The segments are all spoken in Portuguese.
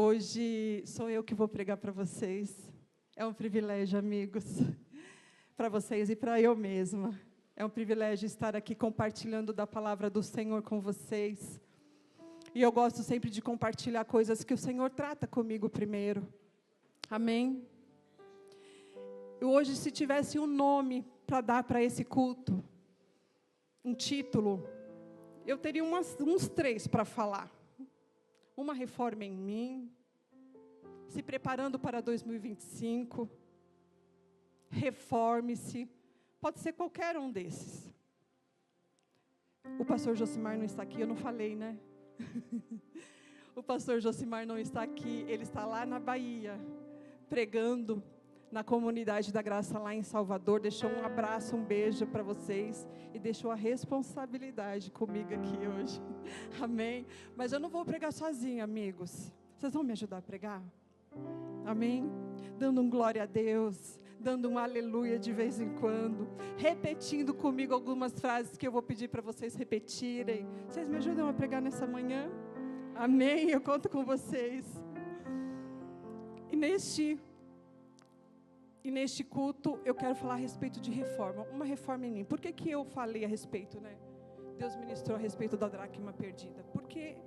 Hoje sou eu que vou pregar para vocês. É um privilégio, amigos, para vocês e para eu mesma. É um privilégio estar aqui compartilhando da palavra do Senhor com vocês. E eu gosto sempre de compartilhar coisas que o Senhor trata comigo primeiro. Amém? Hoje, se tivesse um nome para dar para esse culto, um título, eu teria uns 3 para falar. Uma reforma em mim, se preparando para 2025, reforme-se, pode ser qualquer um desses. O pastor Josimar não está aqui, eu não falei, né? O pastor Josimar não está aqui, ele está lá na Bahia, pregando na comunidade da Graça lá em Salvador, deixou um abraço, um beijo para vocês e deixou a responsabilidade comigo aqui hoje, amém? Mas eu não vou pregar sozinha, amigos, vocês vão me ajudar a pregar? Amém? Dando um glória a Deus, dando um aleluia de vez em quando, repetindo comigo algumas frases que eu vou pedir para vocês repetirem. Vocês me ajudam a pregar nessa manhã? Amém? Eu conto com vocês. E neste culto, eu quero falar a respeito de reforma. Uma reforma em mim. Por que eu falei a respeito, né? Deus ministrou a respeito da dracma perdida. Porque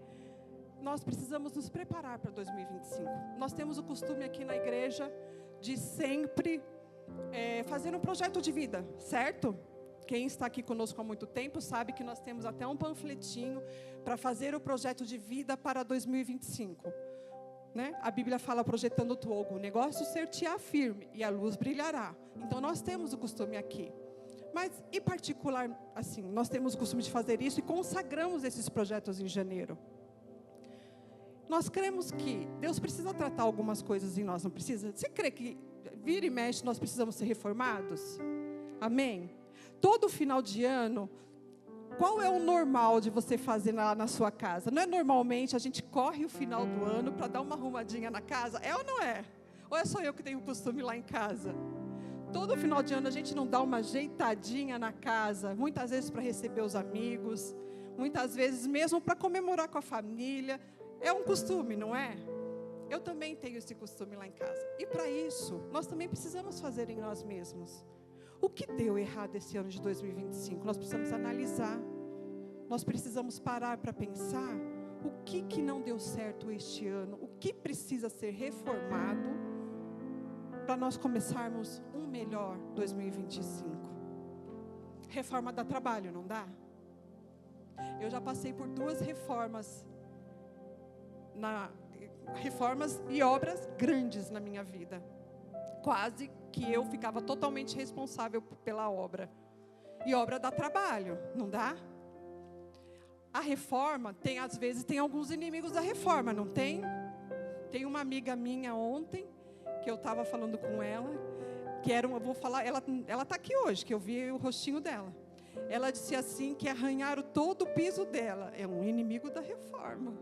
nós precisamos nos preparar para 2025. Nós temos o costume aqui na igreja de sempre fazer um projeto de vida, certo? Quem está aqui conosco há muito tempo sabe que nós temos até um panfletinho para fazer o projeto de vida para 2025. Né? A Bíblia fala projetando algo, o negócio ser-te-á firme e a luz brilhará. Então nós temos o costume aqui. Mas em particular, assim, nós temos o costume de fazer isso e consagramos esses projetos em janeiro. Nós cremos que Deus precisa tratar algumas coisas em nós, não precisa? Você crê que vira e mexe nós precisamos ser reformados? Amém? Todo final de ano, qual é o normal de você fazer lá na sua casa? Não é normalmente a gente corre o final do ano para dar uma arrumadinha na casa? É ou não é? Ou é só eu que tenho o costume lá em casa? Todo final de ano a gente não dá uma ajeitadinha na casa, muitas vezes para receber os amigos, muitas vezes mesmo para comemorar com a família. É um costume, não é? Eu também tenho esse costume lá em casa. E para isso, nós também precisamos fazer em nós mesmos. O que deu errado esse ano de 2025? Nós precisamos analisar. Nós precisamos parar para pensar o que não deu certo este ano. O que precisa ser reformado para nós começarmos um melhor 2025. Reforma dá trabalho, não dá? Eu já passei por 2 reformas e obras grandes na minha vida. Quase que eu ficava totalmente responsável pela obra. E obra dá trabalho, não dá? A reforma às vezes tem alguns inimigos da reforma, não tem? Tem uma amiga minha ontem, que eu estava falando com ela, que era eu vou falar, ela está aqui hoje, que eu vi o rostinho dela. Ela disse assim, que arranharam todo o piso dela. É um inimigo da reforma.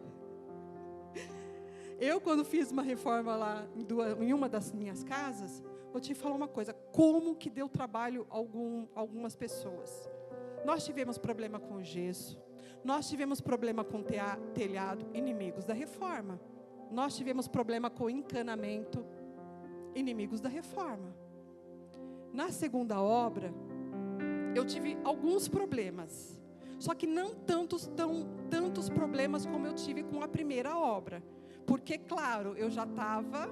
Eu, quando fiz uma reforma lá em uma das minhas casas, vou te falar uma coisa, como que deu trabalho algumas pessoas. Nós tivemos problema com gesso, nós tivemos problema com telhado, inimigos da reforma. Nós tivemos problema com encanamento, inimigos da reforma. Na segunda obra, eu tive alguns problemas, só que não tantos problemas como eu tive com a primeira obra. Porque, claro, eu já estava,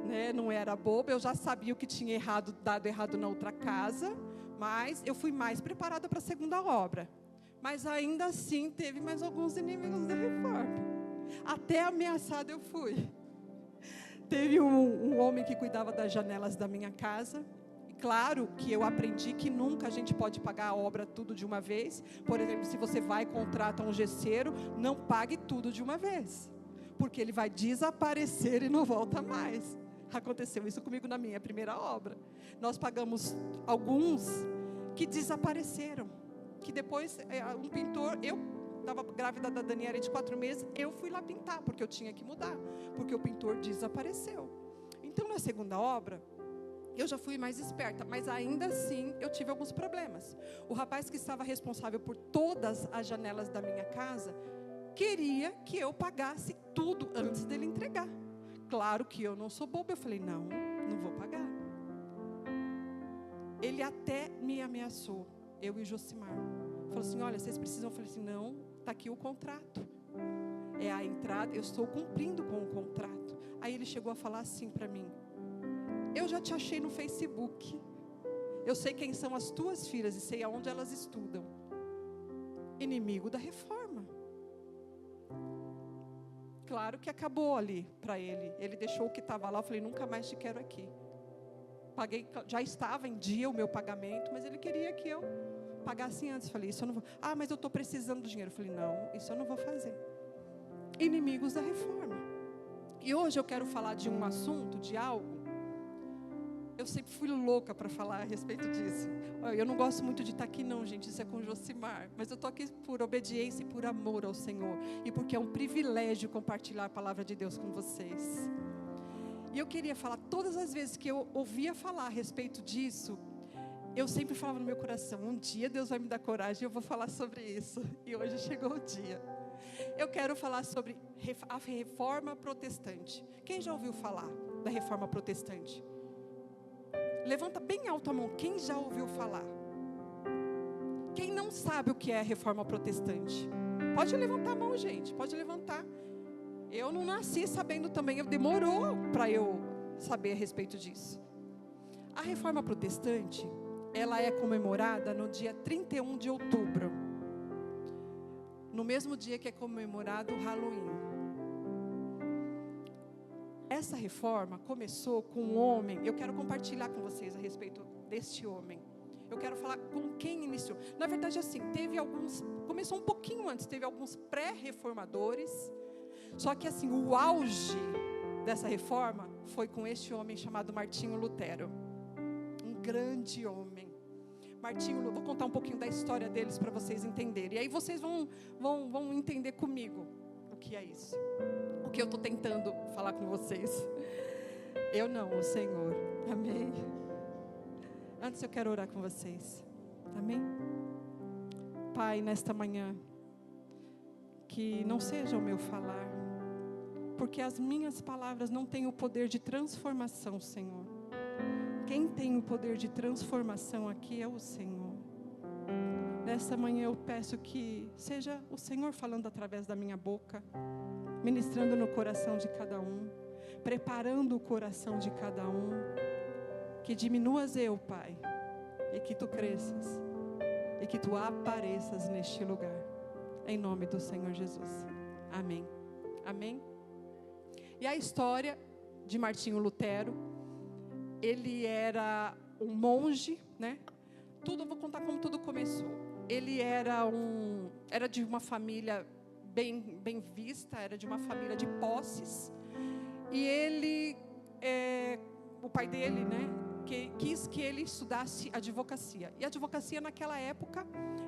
né, não era boba, eu já sabia o que tinha dado errado na outra casa, mas eu fui mais preparada para a segunda obra. Mas ainda assim, teve mais alguns inimigos da reforma. Até ameaçada eu fui. Teve um homem que cuidava das janelas da minha casa. E claro que eu aprendi que nunca a gente pode pagar a obra tudo de uma vez. Por exemplo, se você vai e contrata um gesseiro, não pague tudo de uma vez. Porque ele vai desaparecer e não volta mais. Aconteceu isso comigo na minha primeira obra. Nós pagamos alguns que desapareceram. Que depois, um pintor, eu estava grávida da Daniela de 4 meses, eu fui lá pintar, porque eu tinha que mudar. Porque o pintor desapareceu. Então, na segunda obra, eu já fui mais esperta, mas ainda assim eu tive alguns problemas. O rapaz que estava responsável por todas as janelas da minha casa queria que eu pagasse tudo antes dele entregar. claro que eu não sou boba. Eu falei, não vou pagar. Ele até me ameaçou, eu e o Josimar. Falou assim, olha, vocês precisam. Eu falei assim, não, está aqui o contrato. É a entrada, eu estou cumprindo com o contrato. Aí ele chegou a falar assim para mim, eu já te achei no Facebook. Eu sei quem são as tuas filhas e sei aonde elas estudam. Inimigo da reforma. Claro que acabou ali para ele. Ele deixou o que estava lá. Eu falei, nunca mais te quero aqui. Paguei, já estava em dia o meu pagamento, mas ele queria que eu pagasse antes. Eu falei, isso eu não vou. Ah, mas eu estou precisando do dinheiro. Eu falei, não, isso eu não vou fazer. Inimigos da reforma. E hoje eu quero falar de um assunto, de algo. Eu sempre fui louca para falar a respeito disso. Eu não gosto muito de estar aqui não, gente, isso é com o Josimar. Mas eu estou aqui por obediência e por amor ao Senhor. E porque é um privilégio compartilhar a palavra de Deus com vocês. E eu queria falar, todas as vezes que eu ouvia falar a respeito disso, eu sempre falava no meu coração, um dia Deus vai me dar coragem e eu vou falar sobre isso. E hoje chegou o dia. Eu quero falar sobre a reforma protestante. Quem já ouviu falar da reforma protestante? Levanta bem alto a mão, quem já ouviu falar? Quem não sabe o que é a reforma protestante? Pode levantar a mão, gente, pode levantar. Eu não nasci sabendo também, demorou para eu saber a respeito disso. A reforma protestante, ela é comemorada no dia 31 de outubro. No mesmo dia que é comemorado o Halloween. Essa reforma começou com um homem. Eu quero compartilhar com vocês a respeito deste homem. Eu quero falar com quem iniciou. Na verdade, assim, começou um pouquinho antes, teve alguns pré-reformadores. Só que assim, o auge dessa reforma foi com este homem chamado Martinho Lutero. Um grande homem. Martinho, vou contar um pouquinho da história deles para vocês entenderem. E aí vocês vão entender comigo o que é isso. O que eu estou tentando falar com vocês. Eu não, o Senhor. Amém. Antes eu quero orar com vocês. Amém. Pai, nesta manhã, que não seja o meu falar, porque as minhas palavras não têm o poder de transformação, Senhor. Quem tem o poder de transformação aqui é o Senhor. Nesta manhã eu peço que seja o Senhor falando através da minha boca, ministrando no coração de cada um, preparando o coração de cada um, que diminuas eu, Pai, e que Tu cresças, e que Tu apareças neste lugar, em nome do Senhor Jesus, amém, amém. E a história de Martinho Lutero, ele era um monge, né? Eu vou contar como tudo começou. Ele era de uma família bem vista, era de uma família de posses. E ele, o pai dele, né, quis que ele estudasse advocacia. E a advocacia naquela época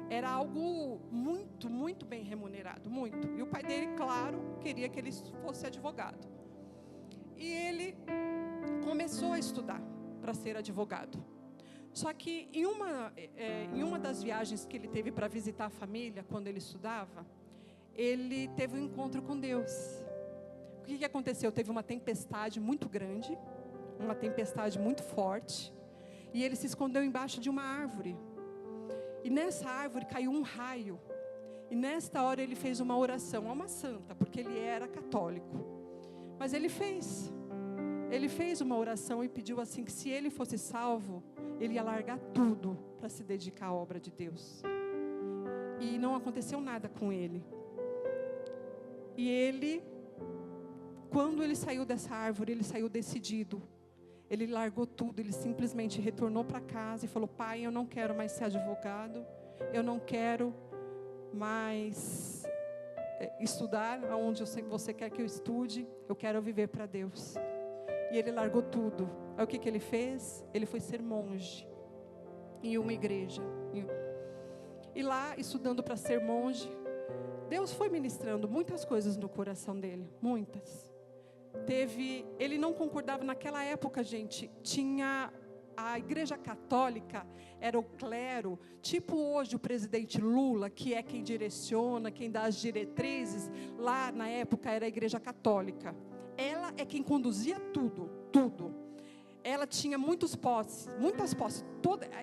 era algo muito, muito bem remunerado, muito. E o pai dele, claro, queria que ele fosse advogado. E ele começou a estudar para ser advogado. Só que em uma das viagens que ele teve para visitar a família, quando ele estudava, ele teve um encontro com Deus. O que aconteceu? Teve uma tempestade muito grande, uma tempestade muito forte, e ele se escondeu embaixo de uma árvore. E nessa árvore caiu um raio. E nesta hora ele fez uma oração a uma santa, porque ele era católico. Mas ele fez uma oração e pediu assim que se ele fosse salvo, ele ia largar tudo para se dedicar à obra de Deus. E não aconteceu nada com ele. E ele, quando ele saiu dessa árvore, ele saiu decidido. Ele largou tudo, ele simplesmente retornou para casa e falou: pai, eu não quero mais ser advogado, eu não quero mais estudar aonde você quer que eu estude, eu quero viver para Deus. E ele largou tudo. Aí o que ele fez? Ele foi ser monge em uma igreja. E lá, estudando para ser monge, Deus foi ministrando muitas coisas no coração dele, muitas. Ele não concordava naquela época, gente, tinha a igreja católica, era o clero, tipo hoje o presidente Lula, que é quem direciona, quem dá as diretrizes. Lá na época era a igreja católica, ela é quem conduzia tudo, tudo. Ela tinha muitas posses,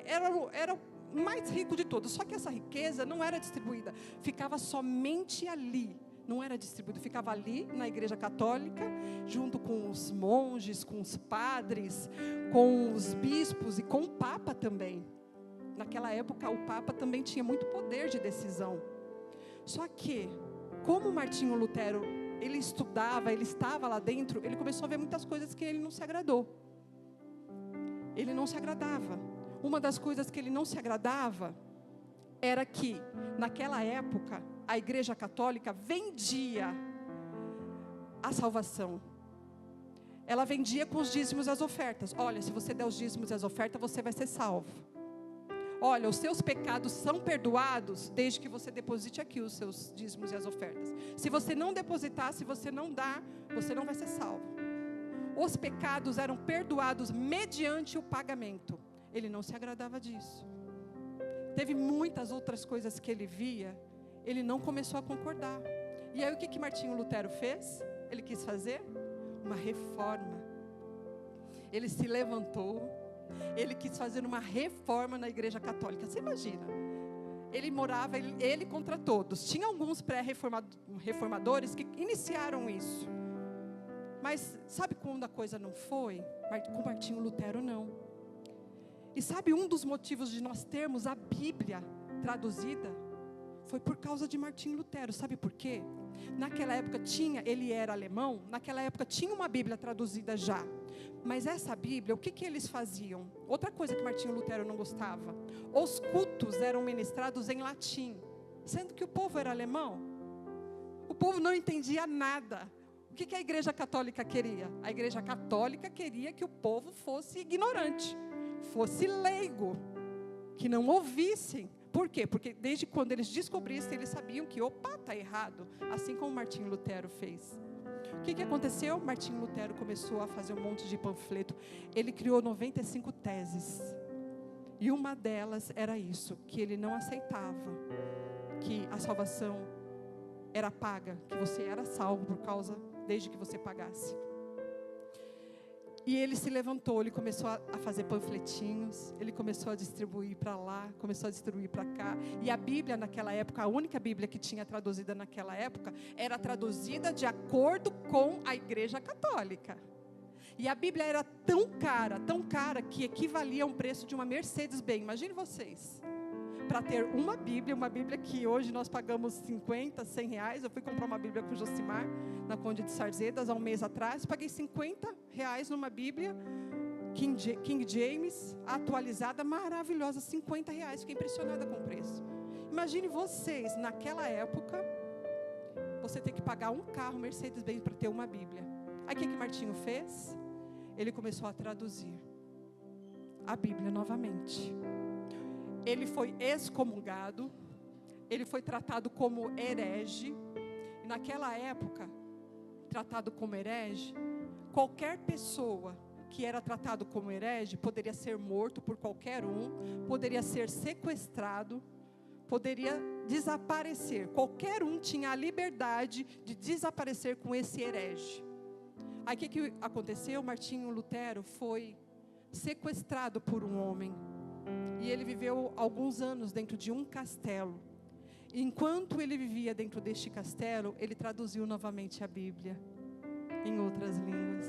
era o mais rico de todos. Só que essa riqueza não era distribuída, ficava somente ali. Não era distribuído, ficava ali na igreja católica, junto com os monges, com os padres, com os bispos e com o Papa também. Naquela época o Papa também tinha muito poder de decisão. Só que, como Martinho Lutero, ele estudava, ele estava lá dentro, ele começou a ver muitas coisas que ele não se agradou. Ele não se agradava. Uma das coisas que ele não se agradava era que, naquela época, a igreja católica vendia a salvação. Ela vendia com os dízimos e as ofertas. Olha, se você der os dízimos e as ofertas, você vai ser salvo. Olha, os seus pecados são perdoados desde que você deposite aqui os seus dízimos e as ofertas. Se você não depositar, se você não dar, você não vai ser salvo. Os pecados eram perdoados mediante o pagamento. Ele não se agradava disso. Teve muitas outras coisas que ele via, ele não começou a concordar. E aí o que Martinho Lutero fez? Ele quis fazer uma reforma. Ele se levantou, ele quis fazer uma reforma na igreja católica. Você imagina? Ele morava, ele contra todos. Tinha alguns pré-reformadores que iniciaram isso. Mas sabe quando a coisa não foi? Com Martinho Lutero não. E sabe um dos motivos de nós termos a Bíblia traduzida? Foi por causa de Martinho Lutero. Sabe por quê? Naquela época ele era alemão, naquela época tinha uma Bíblia traduzida já. Mas essa Bíblia, o que eles faziam? Outra coisa que Martinho Lutero não gostava: os cultos eram ministrados em latim, sendo que o povo era alemão. O povo não entendia nada. O que a igreja católica queria? A igreja católica queria que o povo fosse ignorante, fosse leigo, que não ouvissem. Por quê? Porque desde quando eles descobrissem, eles sabiam que, opa, está errado. Assim como Martinho Lutero fez. O que aconteceu? Martinho Lutero começou a fazer um monte de panfleto. Ele criou 95 teses. E uma delas era isso, que ele não aceitava que a salvação era paga, que você era salvo desde que você pagasse. E ele se levantou, ele começou a fazer panfletinhos, ele começou a distribuir para lá, começou a distribuir para cá. E a Bíblia naquela época, a única Bíblia que tinha traduzida naquela época, era traduzida de acordo com a igreja católica. E a Bíblia era tão cara, que equivalia a um preço de uma Mercedes-Benz. Imagine vocês, para ter uma Bíblia que hoje nós pagamos 50, 100 reais. Eu fui comprar uma Bíblia com o Josimar, na Conde de Sarzedas, há um mês atrás. Paguei 50 reais numa Bíblia, King James, atualizada, maravilhosa, 50 reais. Fiquei impressionada com o preço. Imagine vocês, naquela época, você ter que pagar um carro Mercedes-Benz para ter uma Bíblia. Aí o que Martinho fez? Ele começou a traduzir a Bíblia novamente. Ele foi excomungado, ele foi tratado como herege. E naquela época, tratado como herege, qualquer pessoa que era tratado como herege poderia ser morto por qualquer um, poderia ser sequestrado, poderia desaparecer. Qualquer um tinha a liberdade de desaparecer com esse herege. Aí o que aconteceu? Martinho Lutero foi sequestrado por um homem. E ele viveu alguns anos dentro de um castelo. Enquanto ele vivia dentro deste castelo, ele traduziu novamente a Bíblia em outras línguas.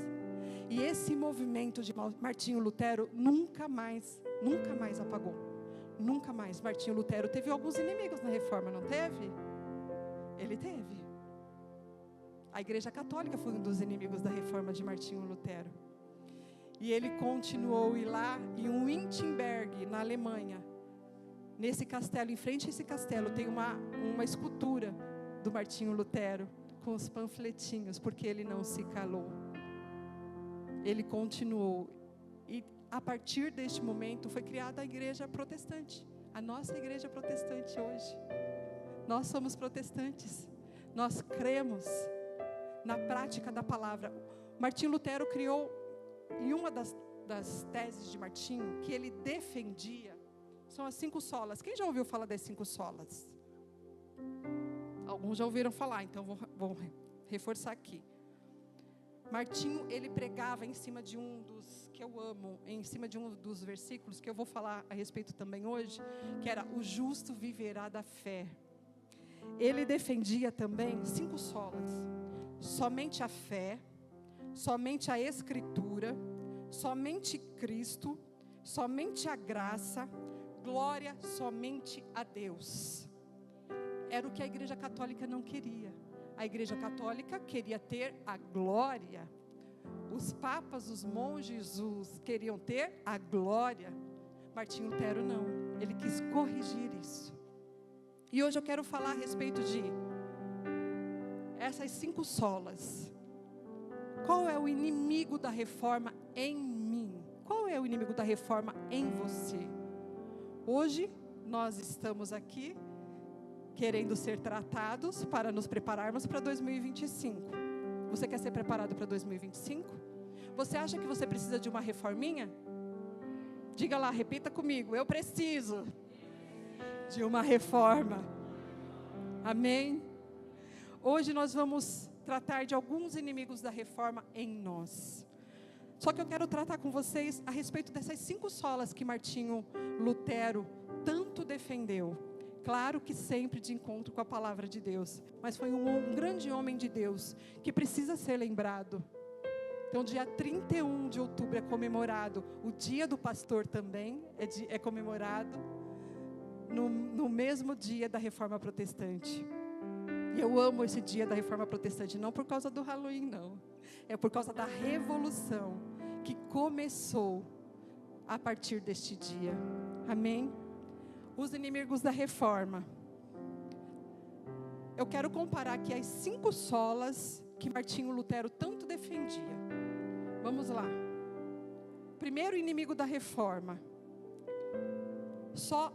E esse movimento de Martinho Lutero nunca mais apagou. Nunca mais. Martinho Lutero teve alguns inimigos na reforma, não teve? Ele teve. A igreja católica foi um dos inimigos da reforma de Martinho Lutero. E ele continuou ir lá em Wittenberg, na Alemanha. Nesse castelo, em frente a esse castelo, tem uma escultura do Martinho Lutero, com os panfletinhos, porque ele não se calou. Ele continuou. E a partir deste momento foi criada a igreja protestante. A nossa igreja protestante hoje. Nós somos protestantes. Nós cremos na prática da palavra. Martinho Lutero criou, em uma das teses de Martinho, que ele defendia, são as 5 solas. Quem já ouviu falar das 5 solas? Alguns já ouviram falar, então vou reforçar aqui. Martinho, ele pregava em cima de um dos, que eu amo, em cima de um dos versículos, que eu vou falar a respeito também hoje, que era: o justo viverá da fé. Ele defendia também 5 solas: somente a fé, somente a Escritura, somente Cristo, somente a graça, glória somente a Deus. Era o que a Igreja Católica não queria. A Igreja Católica queria ter a glória. Os papas, os monges, queriam ter a glória. Martinho Lutero não. Ele quis corrigir isso. E hoje eu quero falar a respeito de essas 5 solas. Qual é o inimigo da reforma em mim? Qual é o inimigo da reforma em você? Hoje nós estamos aqui querendo ser tratados para nos prepararmos para 2025. Você quer ser preparado para 2025? Você acha que você precisa de uma reforminha? Diga lá, repita comigo: eu preciso de uma reforma. Amém? Hoje nós vamos tratar de alguns inimigos da reforma em nós. Só que eu quero tratar com vocês a respeito dessas 5 solas que Martinho Lutero tanto defendeu. Claro que sempre de encontro com a palavra de Deus, mas foi um grande homem de Deus que precisa ser lembrado. Então, dia 31 de outubro é comemorado o dia do pastor também, é comemorado no mesmo dia da Reforma Protestante. E eu amo esse dia da Reforma Protestante, não por causa do Halloween, não. É por causa da revolução que começou a partir deste dia. Amém? Os inimigos da reforma. Eu quero comparar aqui as 5 solas que Martinho Lutero tanto defendia. Vamos lá. Primeiro inimigo da reforma.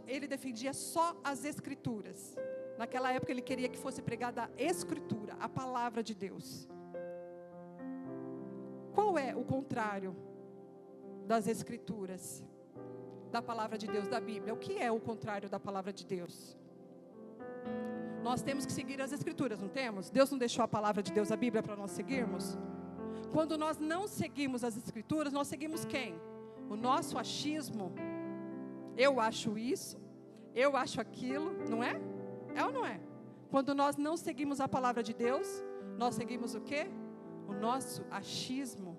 Ele defendia só as Escrituras. Naquela época ele queria que fosse pregada a Escritura, a palavra de Deus. Qual é o contrário das Escrituras? Da palavra de Deus, da Bíblia. O que é o contrário da palavra de Deus? Nós temos que seguir as Escrituras, não temos? Deus não deixou a palavra de Deus, a Bíblia, para nós seguirmos? Quando nós não seguimos as Escrituras, nós seguimos quem? O nosso achismo. Eu acho isso, eu acho aquilo, não é? É ou não é? Quando nós não seguimos a palavra de Deus, nós seguimos o quê? O nosso achismo.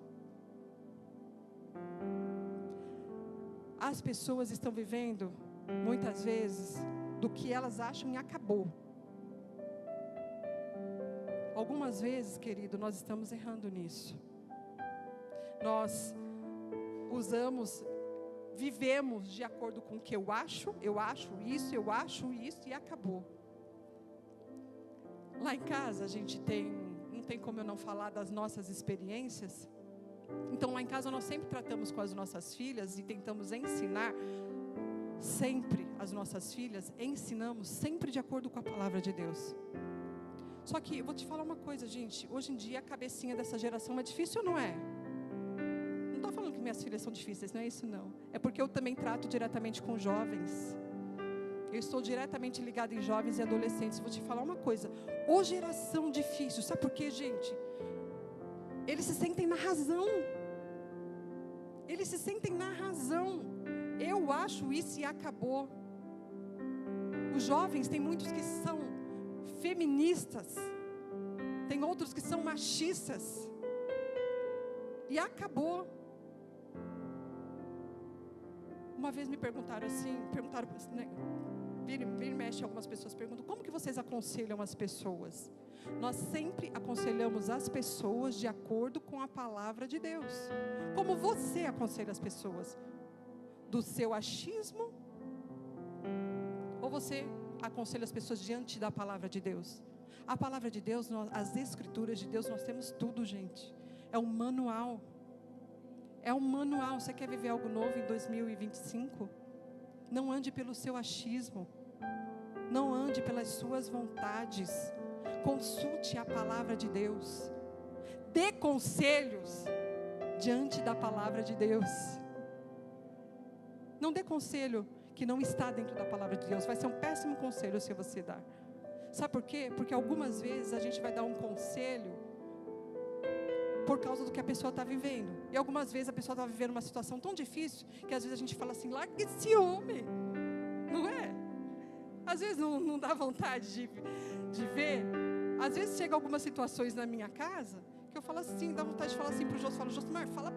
As pessoas estão vivendo, muitas vezes, do que elas acham e acabou. Algumas vezes, querido, nós estamos errando nisso. Nós vivemos de acordo com o que eu acho isso e acabou. Lá em casa a gente não tem como eu não falar das nossas experiências. Então lá em casa nós sempre tratamos com as nossas filhas e tentamos ensinar sempre as nossas filhas, ensinamos sempre de acordo com a palavra de Deus. Só que eu vou te falar uma coisa, gente, hoje em dia a cabecinha dessa geração é difícil ou não é? Não estou falando que minhas filhas são difíceis, não é isso não. É porque eu também trato diretamente com jovens. Eu estou diretamente ligada em jovens e adolescentes. Vou te falar uma coisa, ô geração difícil, sabe por quê, gente? Eles se sentem na razão. Eles se sentem na razão. Eu acho isso e acabou. Os jovens, tem muitos que são feministas. Tem outros que são machistas. E acabou. Uma vez me perguntaram assim, né, vira e mexe, algumas pessoas perguntam: como que vocês aconselham as pessoas? Nós sempre aconselhamos as pessoas de acordo com a palavra de Deus. Como você aconselha as pessoas? Do seu achismo? Ou você aconselha as pessoas diante da palavra de Deus? A palavra de Deus, as Escrituras de Deus, nós temos tudo, gente. É um manual. É um manual. Você quer viver algo novo em 2025? Não ande pelo seu achismo. Não ande pelas suas vontades. Consulte a palavra de Deus. Dê conselhos diante da palavra de Deus. Não dê conselho que não está dentro da palavra de Deus. Vai ser um péssimo conselho se você dar. Sabe por quê? Porque algumas vezes a gente vai dar um conselho por causa do que a pessoa está vivendo. E algumas vezes a pessoa está vivendo uma situação tão difícil, que às vezes a gente fala assim, larga esse homem, não é? Às vezes não dá vontade de ver. Às vezes chega algumas situações na minha casa, que eu falo assim, dá vontade de falar assim para o Josmar, fala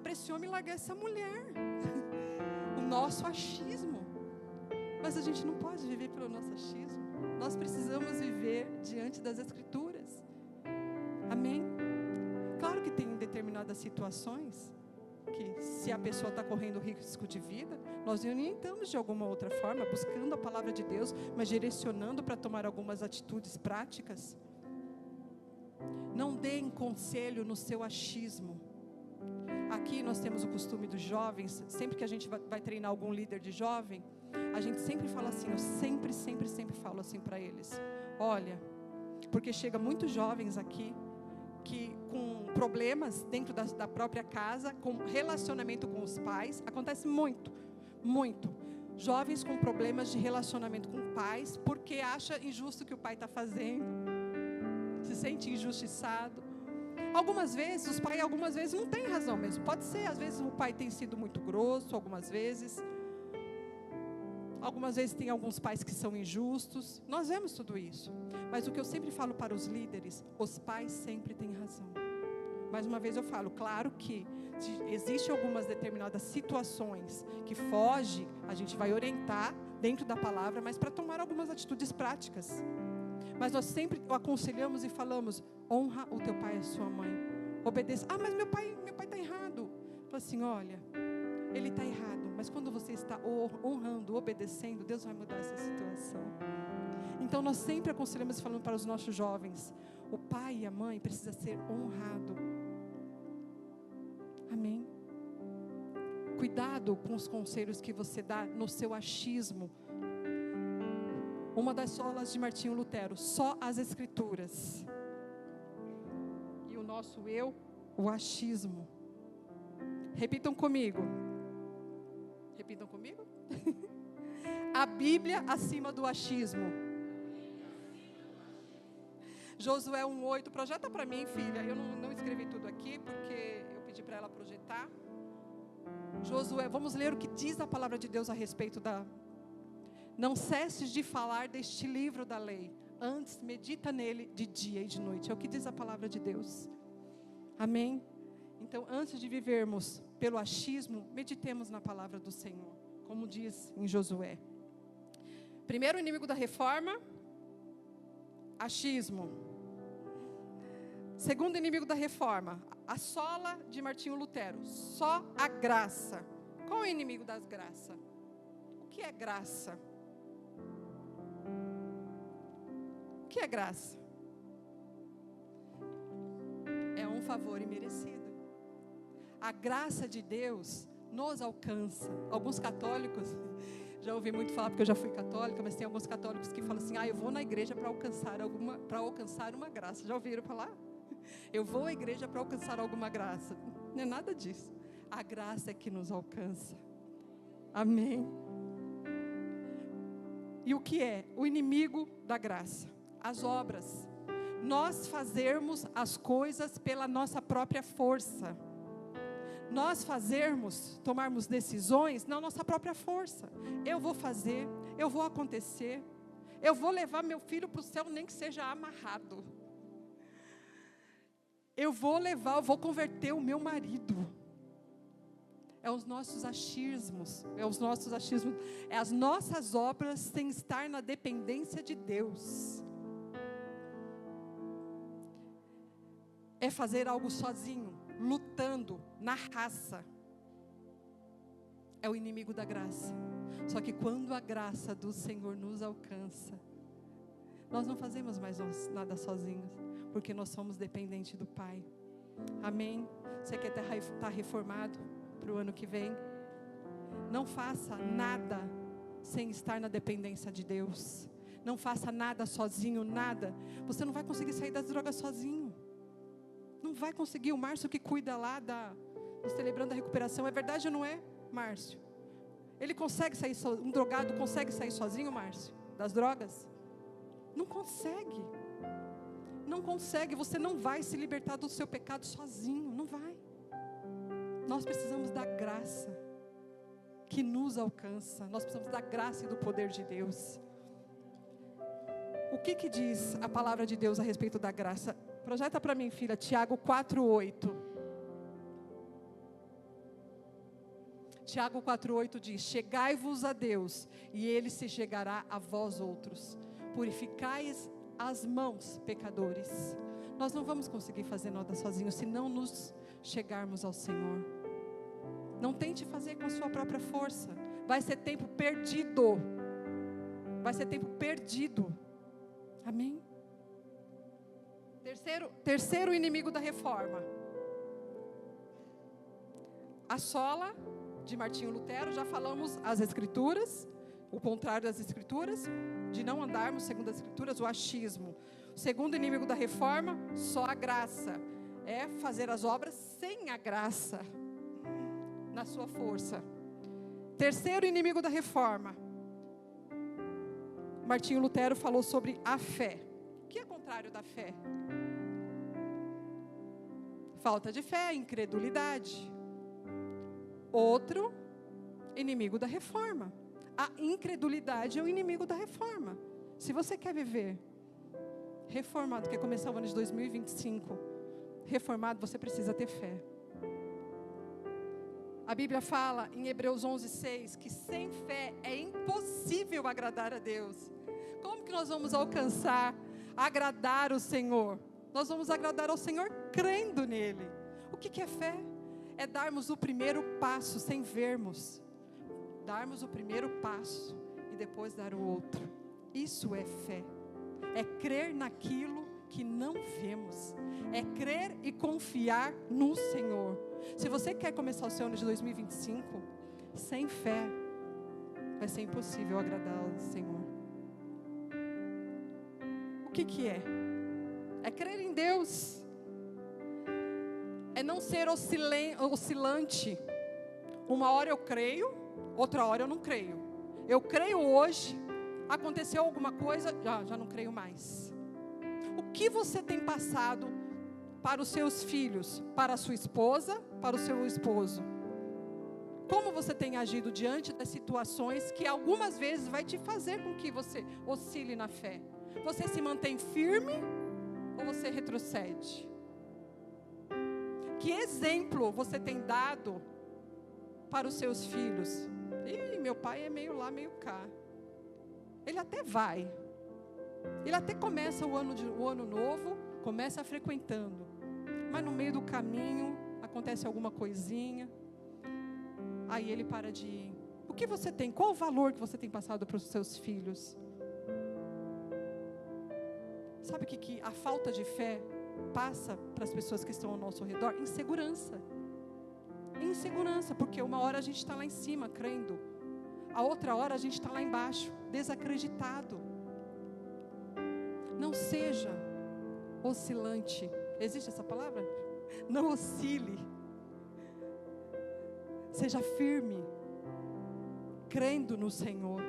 para esse homem largar essa mulher. O nosso achismo. Mas a gente não pode viver pelo nosso achismo. Nós precisamos viver diante das Escrituras. Amém? Claro que tem determinadas situações que, se a pessoa está correndo risco de vida, nós orientamos de alguma outra forma, buscando a palavra de Deus, mas direcionando para tomar algumas atitudes práticas. Não deem conselho no seu achismo. Aqui nós temos o costume dos jovens, sempre que a gente vai treinar algum líder de jovem, a gente sempre fala assim, eu sempre falo assim para eles, olha, porque chega muitos jovens aqui, que com problemas dentro da própria casa, com relacionamento com os pais, acontece muito, jovens com problemas de relacionamento com pais, porque acha injusto o que o pai está fazendo, se sente injustiçado. Algumas vezes, os pais não têm razão mesmo, pode ser, às vezes o pai tem sido muito grosso, algumas vezes tem alguns pais que são injustos, nós vemos tudo isso, mas o que eu sempre falo para os líderes, os pais sempre têm razão. Mais uma vez eu falo, claro que existem algumas determinadas situações que foge, a gente vai orientar dentro da palavra, mas para tomar algumas atitudes práticas. Mas nós sempre aconselhamos e falamos, honra o teu pai e a sua mãe, obedeça. Mas meu pai está errado. Fala assim, olha, ele está errado, mas quando você está honrando, obedecendo, Deus vai mudar essa situação. Então nós sempre aconselhamos e falamos para os nossos jovens, o pai e a mãe precisa ser honrado. Amém? Cuidado com os conselhos que você dá no seu achismo. Uma das solas de Martinho Lutero, só as Escrituras. E o nosso eu, o achismo. Repitam comigo. A Bíblia acima do achismo. Josué 1:8, projeta para mim, filha. Eu não escrevi tudo aqui, porque eu pedi para ela projetar. Josué, vamos ler o que diz a palavra de Deus a respeito da... Não cesses de falar deste livro da lei, antes medita nele de dia e de noite. É o que diz a palavra de Deus. Amém? Então, antes de vivermos pelo achismo, meditemos na palavra do Senhor, como diz em Josué. Primeiro inimigo da reforma, achismo. Segundo inimigo da reforma, a sola de Martinho Lutero, só a graça. Qual é o inimigo das graças? O que é graça? O que é graça? É um favor imerecido. A graça de Deus nos alcança. Alguns católicos, já ouvi muito falar, porque eu já fui católica, mas tem alguns católicos que falam assim, eu vou na igreja para alcançar uma graça. Já ouviram falar? Eu vou à igreja para alcançar alguma graça. Não é nada disso. A graça é que nos alcança. Amém? E o que é? O inimigo da graça. As obras. Nós fazermos as coisas pela nossa própria força. Nós tomarmos decisões na nossa própria força. Eu vou fazer, eu vou acontecer, eu vou levar meu filho para o céu, nem que seja amarrado. Eu vou converter o meu marido. É os nossos achismos, é as nossas obras sem estar na dependência de Deus. É fazer algo sozinho, lutando na raça. É o inimigo da graça. Só que quando a graça do Senhor nos alcança, nós não fazemos mais nada sozinhos, porque nós somos dependentes do Pai. Amém? Você quer estar reformado para o ano que vem? Não faça nada sem estar na dependência de Deus. Não faça nada sozinho, nada. Você não vai conseguir sair das drogas sozinho. Não vai conseguir. O Márcio que cuida lá do Celebrando a Recuperação, é verdade ou não é, Márcio? Ele consegue sair um drogado consegue sair sozinho, Márcio, das drogas? Não consegue. Não consegue, você não vai se libertar do seu pecado sozinho, não vai. Nós precisamos da graça que nos alcança. Nós precisamos da graça e do poder de Deus. O que diz a palavra de Deus a respeito da graça? Projeta para mim, filha, Tiago 4:8. Tiago 4:8 diz: chegai-vos a Deus, e Ele se chegará a vós outros. Purificais as mãos, pecadores. Nós não vamos conseguir fazer nada sozinhos, se não nos chegarmos ao Senhor. Não tente fazer com a sua própria força. Vai ser tempo perdido. Vai ser tempo perdido. Amém? Terceiro inimigo da reforma. A sola de Martinho Lutero, já falamos as escrituras, o contrário das escrituras, de não andarmos segundo as escrituras, o achismo. O segundo inimigo da reforma, só a graça. É fazer as obras sem a graça, na sua força. Terceiro inimigo da reforma. Martinho Lutero falou sobre a fé. O que é contrário da fé? Falta de fé, incredulidade. Outro inimigo da reforma. A incredulidade é o inimigo da reforma. Se você quer viver reformado, quer começar o ano de 2025 reformado, você precisa ter fé. A Bíblia fala em Hebreus 11:6 que sem fé é impossível agradar a Deus. Como que nós vamos alcançar, agradar o Senhor? Nós vamos agradar ao Senhor crendo nele. O que é fé? É darmos o primeiro passo sem vermos. Darmos o primeiro passo e depois dar o outro. Isso é fé. É crer naquilo que não vemos. É crer e confiar no Senhor. Se você quer começar o seu ano de 2025 sem fé, vai ser impossível agradar ao Senhor. O que é? É crer em Deus. É não ser oscilante. Uma hora eu creio, outra hora eu não creio. Eu creio hoje, aconteceu alguma coisa, já não creio mais. O que você tem passado para os seus filhos, para a sua esposa, para o seu esposo? Como você tem agido diante das situações que algumas vezes vai te fazer com que você oscile na fé? Você se mantém firme ou você retrocede? Que exemplo você tem dado para os seus filhos? Meu pai é meio lá, meio cá. Ele até vai. Ele até começa o ano novo, começa frequentando. Mas no meio do caminho, acontece alguma coisinha. Aí ele para de ir. O que você tem? Qual o valor que você tem passado para os seus filhos? Sabe o que a falta de fé passa para as pessoas que estão ao nosso redor? Insegurança. Insegurança, porque uma hora a gente está lá em cima, crendo. A outra hora a gente está lá embaixo, desacreditado. Não seja oscilante. Existe essa palavra? Não oscile. Seja firme, crendo no Senhor.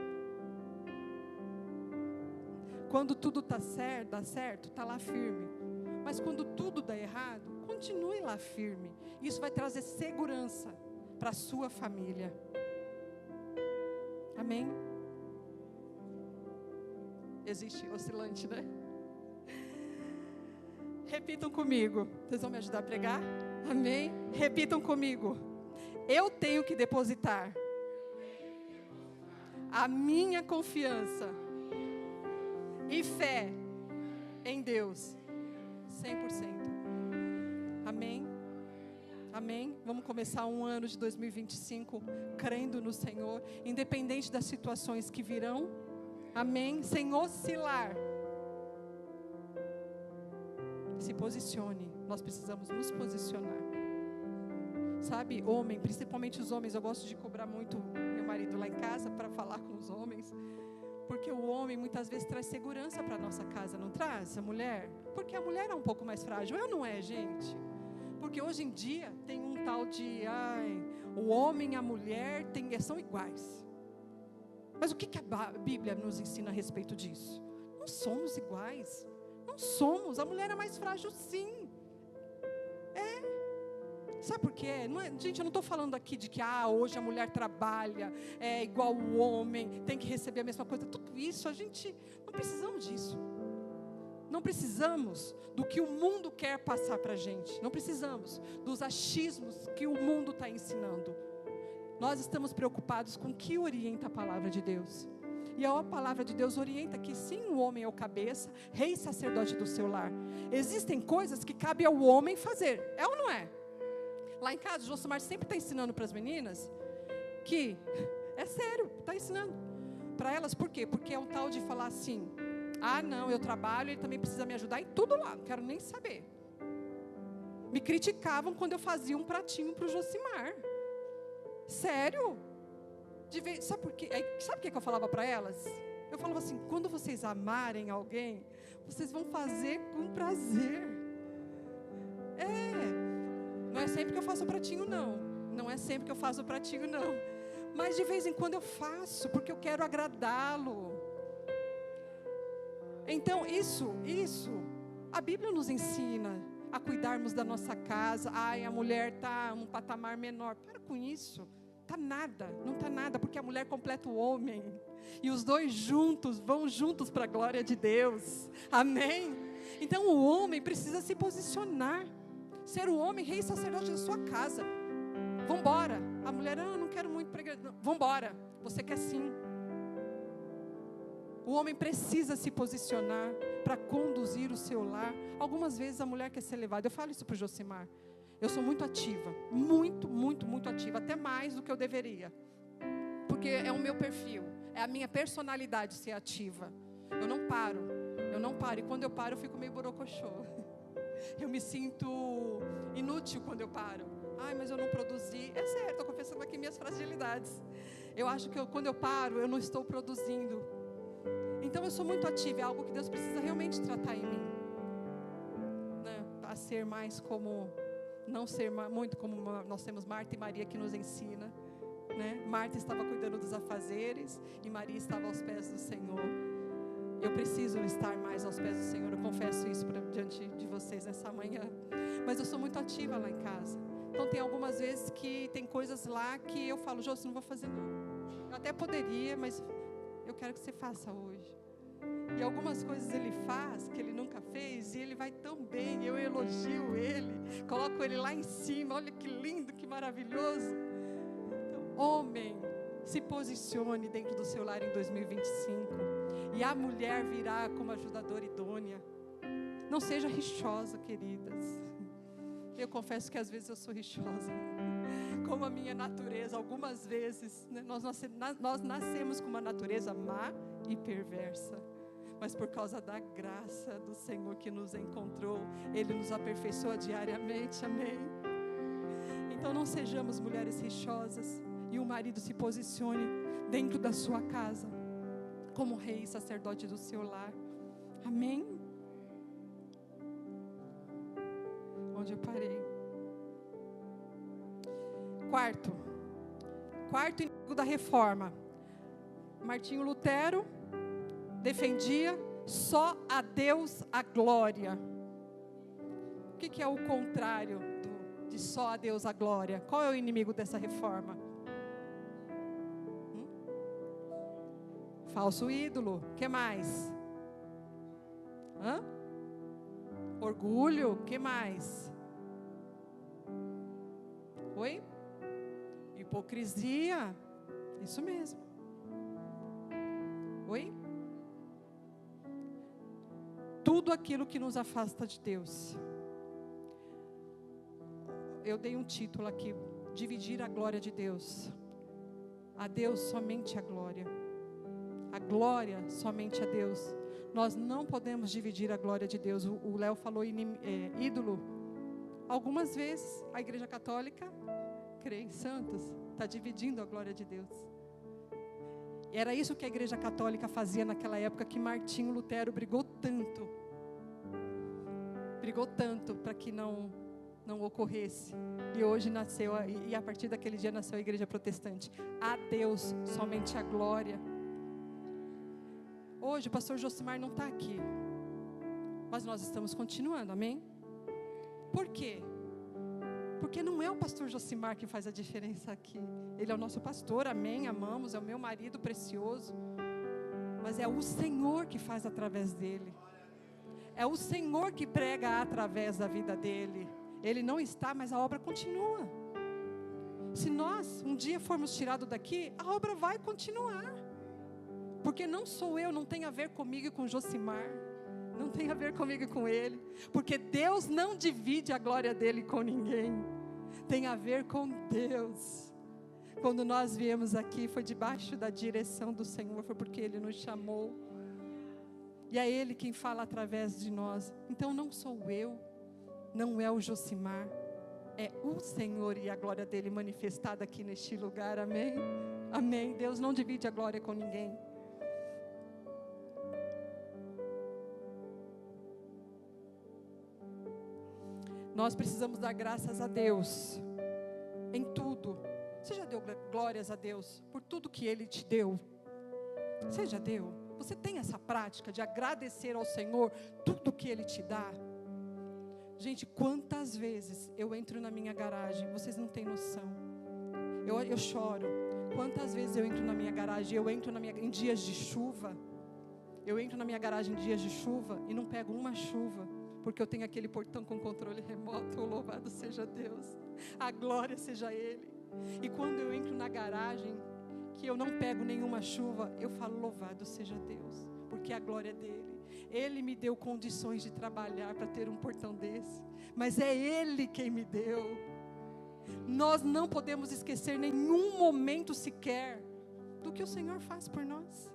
Quando tudo dá certo, está lá firme. Mas quando tudo dá errado, continue lá firme. Isso vai trazer segurança para a sua família. Amém? Existe oscilante, né? Repitam comigo. Vocês vão me ajudar a pregar? Amém? Repitam comigo. Eu tenho que depositar a minha confiança e fé em Deus 100%. Amém? Amém? Vamos começar um ano de 2025 crendo no Senhor, independente das situações que virão. Amém? Sem oscilar. Se posicione. Nós precisamos nos posicionar. Sabe, homem, principalmente os homens, eu gosto de cobrar muito meu marido lá em casa para falar com os homens. Porque o homem muitas vezes traz segurança para a nossa casa, não traz? A mulher? Porque a mulher é um pouco mais frágil, não é, gente? Porque hoje em dia tem um tal de, o homem e a mulher são iguais. Mas o que a Bíblia nos ensina a respeito disso? Não somos iguais. Não Não somos. A mulher é mais frágil, sim. Sabe por quê? Gente, eu não estou falando aqui de que hoje a mulher trabalha, é igual o homem, tem que receber a mesma coisa. Tudo isso, a gente não precisamos disso. Não precisamos do que o mundo quer passar para a gente. Não precisamos dos achismos que o mundo está ensinando. Nós estamos preocupados com o que orienta a palavra de Deus. E a palavra de Deus orienta que sim, o homem é o cabeça, rei e sacerdote do seu lar. Existem coisas que cabe ao homem fazer. É ou não é? Lá em casa, o Josimar sempre está ensinando para as meninas que, é sério, está ensinando para elas. Por quê? Porque é um tal de falar assim, não, eu trabalho, ele também precisa me ajudar em tudo lá, não quero nem saber. Me criticavam quando eu fazia um pratinho para o Josimar. Sério? Sabe por quê? Sabe o que eu falava para elas? Eu falava assim, quando vocês amarem alguém, vocês vão fazer com prazer. Não é sempre que eu faço o pratinho, não. Não é sempre que eu faço o pratinho, não. Mas de vez em quando eu faço, porque eu quero agradá-lo. Então, isso, a Bíblia nos ensina a cuidarmos da nossa casa. A mulher está um patamar menor. Para com isso. Não está nada, porque a mulher completa o homem. E os dois juntos, vão juntos para a glória de Deus. Amém? Então, o homem precisa se posicionar. Ser o homem, rei e sacerdote da sua casa. Vambora. A mulher, não quero muito para a igreja. Vambora. Você quer sim. O homem precisa se posicionar para conduzir o seu lar. Algumas vezes a mulher quer ser levada. Eu falo isso para o Josimar. Eu sou muito ativa. Muito, muito, muito ativa. Até mais do que eu deveria. Porque é o meu perfil. É a minha personalidade ser ativa. Eu não paro. E quando eu paro, eu fico meio borocochô. Eu me sinto inútil quando eu paro. Mas eu não produzi. É certo, estou confessando aqui minhas fragilidades. Eu acho que quando eu paro, eu não estou produzindo. Então eu sou muito ativa. É algo que Deus precisa realmente tratar em mim. Né? A ser mais como... Não ser muito como nós temos Marta e Maria que nos ensina. Né? Marta estava cuidando dos afazeres e Maria estava aos pés do Senhor. Eu preciso estar mais aos pés do Senhor. Eu confesso isso diante de vocês nessa manhã. Mas eu sou muito ativa lá em casa. Então tem algumas vezes que tem coisas lá que eu falo, Jô, você não vou fazer não. Eu até poderia, mas eu quero que você faça hoje. E algumas coisas ele faz que ele nunca fez e ele vai tão bem. Eu elogio ele, coloco ele lá em cima. Olha que lindo, que maravilhoso. Então, homem, se posicione dentro do seu lar em 2025. E a mulher virá como ajudadora idônea. Não seja rixosa, queridas. Eu confesso que às vezes eu sou rixosa. Como a minha natureza, algumas vezes, né, nós nascemos com uma natureza má e perversa. Mas por causa da graça do Senhor que nos encontrou, Ele nos aperfeiçoa diariamente, amém? Então não sejamos mulheres rixosas. E o marido se posicione dentro da sua casa como rei e sacerdote do seu lar. Amém? Onde eu parei? Quarto inimigo da reforma. Martinho Lutero defendia só a Deus a glória. O que é o contrário de só a Deus a glória? Qual é o inimigo dessa reforma? Falso ídolo. O que mais? Orgulho. O que mais? Oi? Hipocrisia. Isso mesmo. Oi? Tudo aquilo que nos afasta de Deus. Eu dei um título aqui: dividir a glória de Deus. A Deus somente a glória. A glória somente a Deus. Nós não podemos dividir a glória de Deus. O Léo falou ídolo. Algumas vezes a Igreja Católica crê em santos, está dividindo a glória de Deus. Era isso que a Igreja Católica fazia naquela época, que Martinho Lutero brigou tanto para que não ocorresse. E hoje nasceu, e a partir daquele dia nasceu a Igreja Protestante. A Deus somente a glória. Hoje o pastor Josimar não está aqui. Mas nós estamos continuando, amém? Por quê? Porque não é o pastor Josimar que faz a diferença aqui. Ele é o nosso pastor, amém, amamos, é o meu marido precioso. Mas é o Senhor que faz através dele. É o Senhor que prega através da vida dele. Ele não está, mas a obra continua. Se nós um dia formos tirados daqui, a obra vai continuar. Porque não sou eu, não tem a ver comigo e com Josimar. Não tem a ver comigo e com ele. Porque Deus não divide a glória dele com ninguém. Tem a ver com Deus. Quando nós viemos aqui, foi debaixo da direção do Senhor. Foi porque Ele nos chamou. E é Ele quem fala através de nós. Então não sou eu. Não é o Josimar. É o Senhor e a glória dele manifestada aqui neste lugar. Amém? Amém. Deus não divide a glória com ninguém. Nós precisamos dar graças a Deus em tudo. Você já deu glórias a Deus por tudo que Ele te deu? Você já deu? Você tem essa prática de agradecer ao Senhor tudo que Ele te dá? Gente, quantas vezes eu entro na minha garagem, vocês não têm noção. Eu choro. Quantas vezes eu entro na minha garagem, em dias de chuva. Eu entro na minha garagem em dias de chuva e não pego uma chuva. Porque eu tenho aquele portão com controle remoto. Louvado seja Deus, a glória seja Ele. E quando eu entro na garagem, que eu não pego nenhuma chuva, eu falo, louvado seja Deus, porque a glória é dEle. Ele me deu condições de trabalhar para ter um portão desse, mas é Ele quem me deu. Nós não podemos esquecer nenhum momento sequer do que o Senhor faz por nós.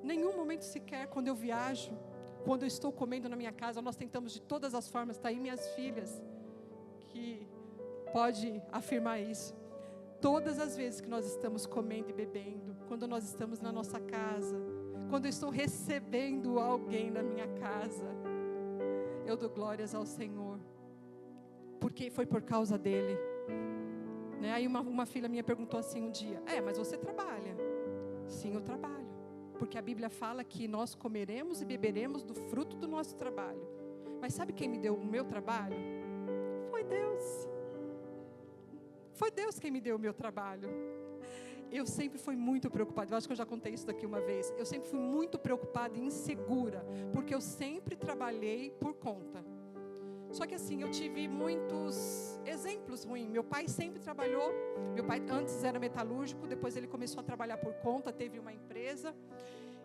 Nenhum momento sequer. Quando eu viajo, quando eu estou comendo na minha casa, nós tentamos de todas as formas. Está aí minhas filhas, que pode afirmar isso. Todas as vezes que nós estamos comendo e bebendo, quando nós estamos na nossa casa, quando eu estou recebendo alguém na minha casa, eu dou glórias ao Senhor, porque foi por causa dEle, né? Aí uma filha minha perguntou assim um dia, mas você trabalha? Sim, eu trabalho, porque a Bíblia fala que nós comeremos e beberemos do fruto do nosso trabalho. Mas sabe quem me deu o meu trabalho? Foi Deus. Foi Deus quem me deu o meu trabalho. Eu sempre fui muito preocupada, eu acho que eu já contei isso daqui uma vez. Eu sempre fui muito preocupada e insegura, porque eu sempre trabalhei por conta. Só que assim, eu tive muitos exemplos ruins. Meu pai sempre trabalhou. Meu pai antes era metalúrgico, depois ele começou a trabalhar por conta, teve uma empresa.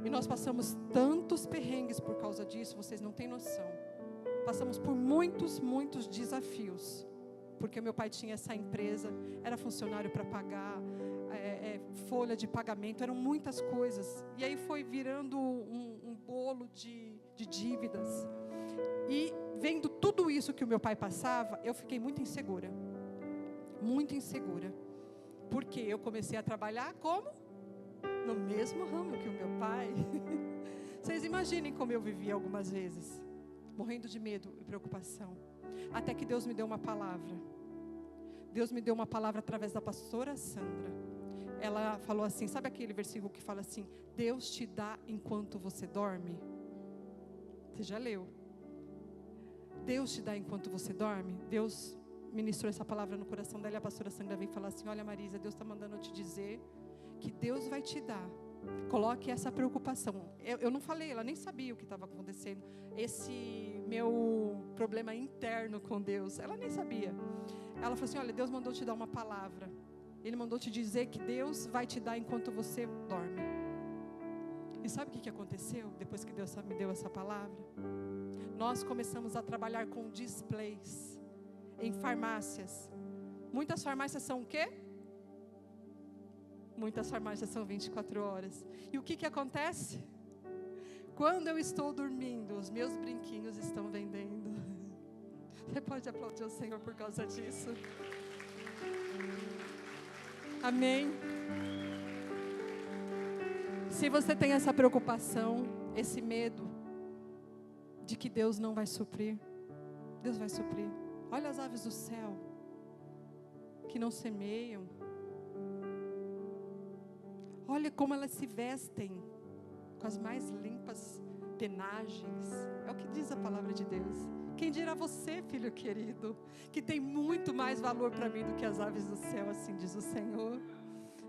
E nós passamos tantos perrengues por causa disso, vocês não têm noção. Passamos por muitos desafios. Porque meu pai tinha essa empresa, era funcionário para pagar, folha de pagamento, eram muitas coisas. E aí foi virando um bolo de dívidas. E vendo tudo isso que o meu pai passava, eu fiquei muito insegura. Muito insegura. Porque eu comecei a trabalhar como? No mesmo ramo que o meu pai. Vocês imaginem como eu vivia algumas vezes. Morrendo de medo e preocupação. Até que Deus me deu uma palavra. Deus me deu uma palavra através da pastora Sandra. Ela falou assim, sabe aquele versículo que fala assim, Deus te dá enquanto você dorme? Você já leu? Deus te dá enquanto você dorme? Deus ministrou essa palavra no coração dela e a pastora Sandra veio falar assim, olha Marisa, Deus está mandando eu te dizer que Deus vai te dar. Coloque essa preocupação. Eu não falei, ela nem sabia o que estava acontecendo. Esse meu problema interno com Deus, ela nem sabia. Ela falou assim, olha, Deus mandou te dar uma palavra. Ele mandou te dizer que Deus vai te dar enquanto você dorme. E sabe o que aconteceu depois que Deus me deu essa palavra? Nós começamos a trabalhar com displays em farmácias. Muitas farmácias são o quê? Muitas farmácias são 24 horas. E o que acontece? Quando eu estou dormindo, os meus brinquinhos estão vendendo. Você pode aplaudir o Senhor por causa disso? Amém? Se você tem essa preocupação, esse medo de que Deus não vai suprir, Deus vai suprir. Olha as aves do céu, que não semeiam. Olha como elas se vestem, com as mais limpas penagens. É o que diz a palavra de Deus. Quem dirá você, filho querido, que tem muito mais valor para mim do que as aves do céu, assim diz o Senhor.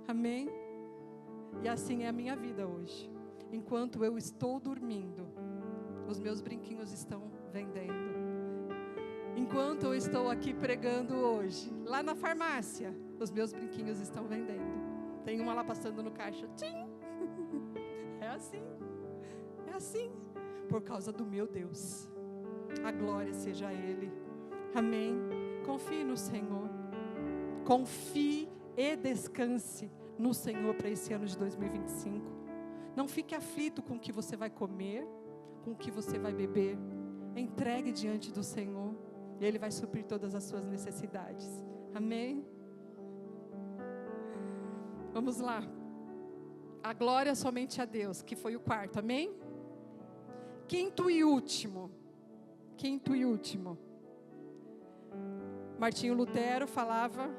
Amém? E assim é a minha vida hoje. Enquanto eu estou dormindo, os meus brinquinhos estão vendendo. Enquanto eu estou aqui pregando hoje, lá na farmácia, os meus brinquinhos estão vendendo. Tem uma lá passando no caixa. Tchim! É assim, por causa do meu Deus. A glória seja a Ele. Amém? Confie no Senhor. Confie e descanse no Senhor para esse ano de 2025. Não fique aflito com o que você vai comer, com o que você vai beber. Entregue diante do Senhor. E Ele vai suprir todas as suas necessidades. Amém? Vamos lá. A glória somente a Deus, que foi o quarto. Amém? Quinto e último. Martinho Lutero falava...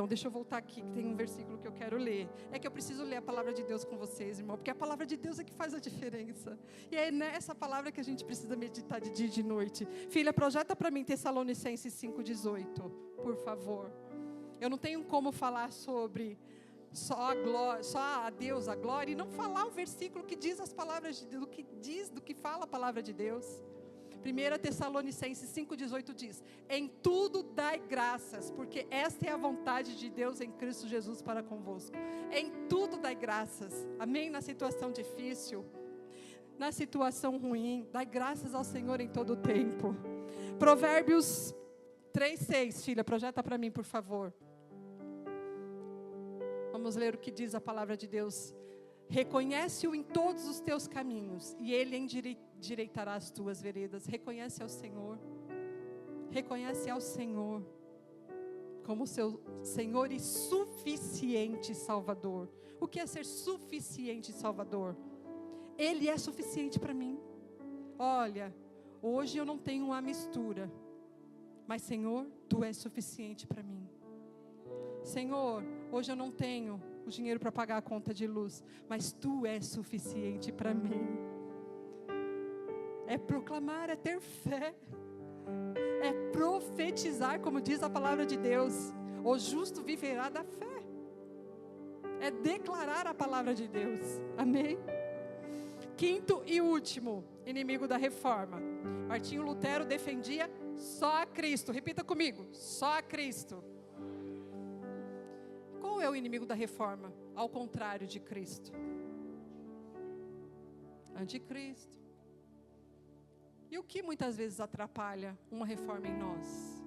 deixa eu voltar aqui, que tem um versículo que eu quero ler. É que eu preciso ler a palavra de Deus com vocês, irmão, porque a palavra de Deus é que faz a diferença. E é nessa palavra que a gente precisa meditar de dia e de noite. Filha, projeta para mim Tessalonicenses 5,18, por favor. Eu não tenho como falar sobre só a Deus, a glória, e não falar um versículo que diz as palavras de Deus, do que fala a palavra de Deus. 1 Tessalonicenses 5,18 diz: em tudo dai graças, porque esta é a vontade de Deus em Cristo Jesus para convosco. Em tudo dai graças. Amém? Na situação difícil, na situação ruim, dai graças ao Senhor em todo o tempo. Provérbios 3,6, filha, projeta para mim, por favor. Vamos ler o que diz a palavra de Deus. Reconhece-o em todos os teus caminhos, e Ele endireitará as tuas veredas. Reconhece ao Senhor. Reconhece ao Senhor como seu Senhor e suficiente Salvador. O que é ser suficiente Salvador? Ele é suficiente para mim. Olha, hoje eu não tenho uma mistura, mas Senhor, Tu és suficiente para mim. Senhor, hoje eu não tenho o dinheiro para pagar a conta de luz, mas Tu és suficiente para mim. É proclamar, é ter fé, é profetizar, como diz a palavra de Deus. O justo viverá da fé. É declarar a palavra de Deus. Amém? Quinto e último inimigo da reforma. Martinho Lutero defendia só a Cristo. Repita comigo, só a Cristo. Qual é o inimigo da reforma? Ao contrário de Cristo. Anticristo. E o que muitas vezes atrapalha uma reforma em nós?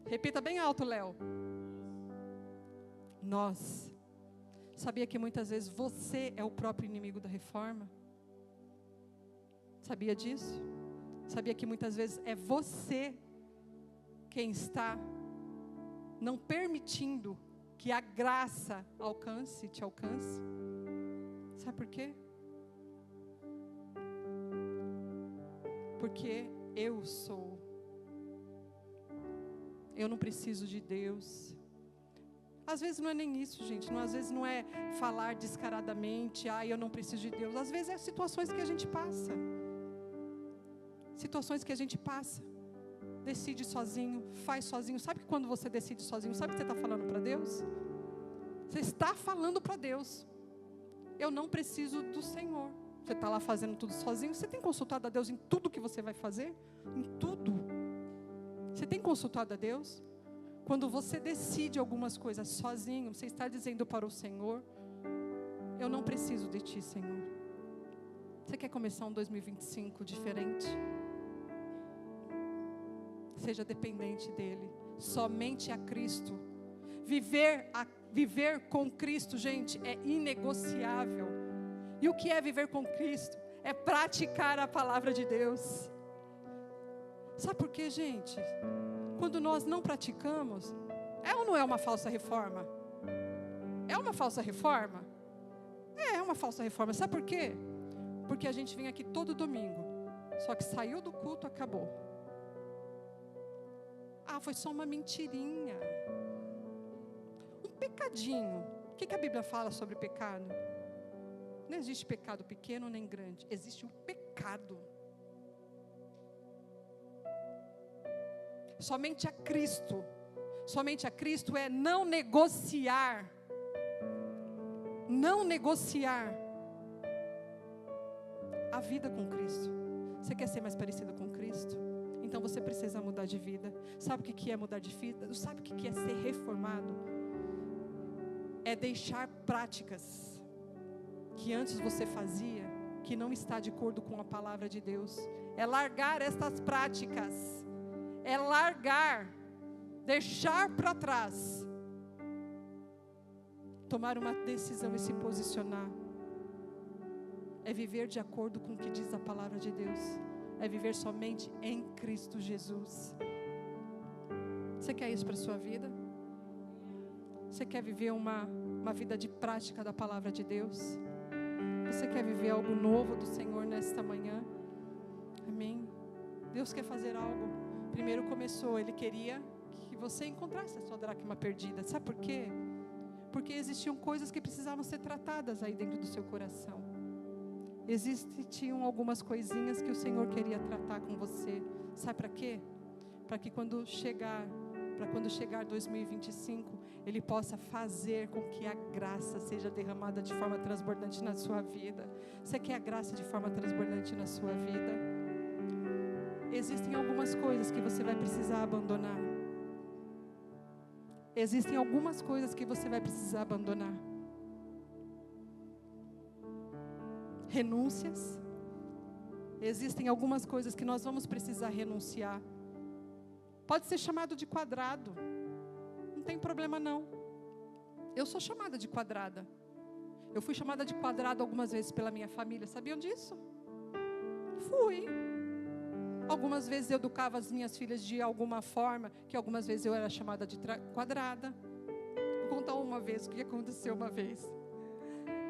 Repita bem alto, Léo. Nós. Sabia que muitas vezes você é o próprio inimigo da reforma? Sabia disso? Sabia que muitas vezes é você quem está não permitindo que a graça te alcance? Sabe por quê? Porque eu sou. Eu não preciso de Deus. Às vezes não é nem isso, gente. Às vezes não é falar descaradamente, eu não preciso de Deus. Às vezes é situações que a gente passa. Situações que a gente passa. Decide sozinho, faz sozinho. Sabe que quando você decide sozinho, sabe o que você está falando para Deus? Você está falando para Deus: eu não preciso do Senhor. Você está lá fazendo tudo sozinho. Você tem consultado a Deus em tudo que você vai fazer? Em tudo. Você tem consultado a Deus? Quando você decide algumas coisas sozinho, você está dizendo para o Senhor: eu não preciso de Ti, Senhor. Você quer começar um 2025 diferente? Seja dependente dEle. Somente a Cristo. Viver com Cristo, gente, é inegociável. E o que é viver com Cristo? É praticar a palavra de Deus. Sabe por quê, gente? Quando nós não praticamos, é ou não é uma falsa reforma? É uma falsa reforma? É uma falsa reforma. Sabe por quê? Porque a gente vem aqui todo domingo, só que saiu do culto, acabou. Foi só uma mentirinha. Um pecadinho que a Bíblia fala sobre pecado? Não existe pecado pequeno nem grande, existe o pecado. Somente a Cristo é não negociar a vida com Cristo. Você quer ser mais parecido com Cristo? Então você precisa mudar de vida. Sabe o que é mudar de vida? Sabe o que é ser reformado? É deixar práticas que antes você fazia, que não está de acordo com a palavra de Deus. É largar estas práticas. É largar, deixar para trás. Tomar uma decisão e se posicionar. É viver de acordo com o que diz a palavra de Deus. É viver somente em Cristo Jesus. Você quer isso para a sua vida? Você quer viver uma vida de prática da palavra de Deus? Você quer viver algo novo do Senhor nesta manhã? Amém? Deus quer fazer algo. Primeiro começou, Ele queria que você encontrasse a sua dracma perdida. Sabe por quê? Porque existiam coisas que precisavam ser tratadas aí dentro do seu coração. Existiam algumas coisinhas que o Senhor queria tratar com você. Sabe para quê? Para que quando chegar 2025, Ele possa fazer com que a graça seja derramada de forma transbordante na sua vida. Você quer a graça de forma transbordante na sua vida? Existem algumas coisas que você vai precisar abandonar. Existem algumas coisas que você vai precisar abandonar. Renúncias. Existem algumas coisas que nós vamos precisar renunciar. Pode ser chamado de quadrado. Não tem problema não. Eu sou chamada de quadrada. Eu fui chamada de quadrado algumas vezes pela minha família. Sabiam disso? Fui. Algumas vezes eu educava as minhas filhas de alguma forma, que algumas vezes eu era chamada de quadrada. Vou contar uma vez o que aconteceu uma vez.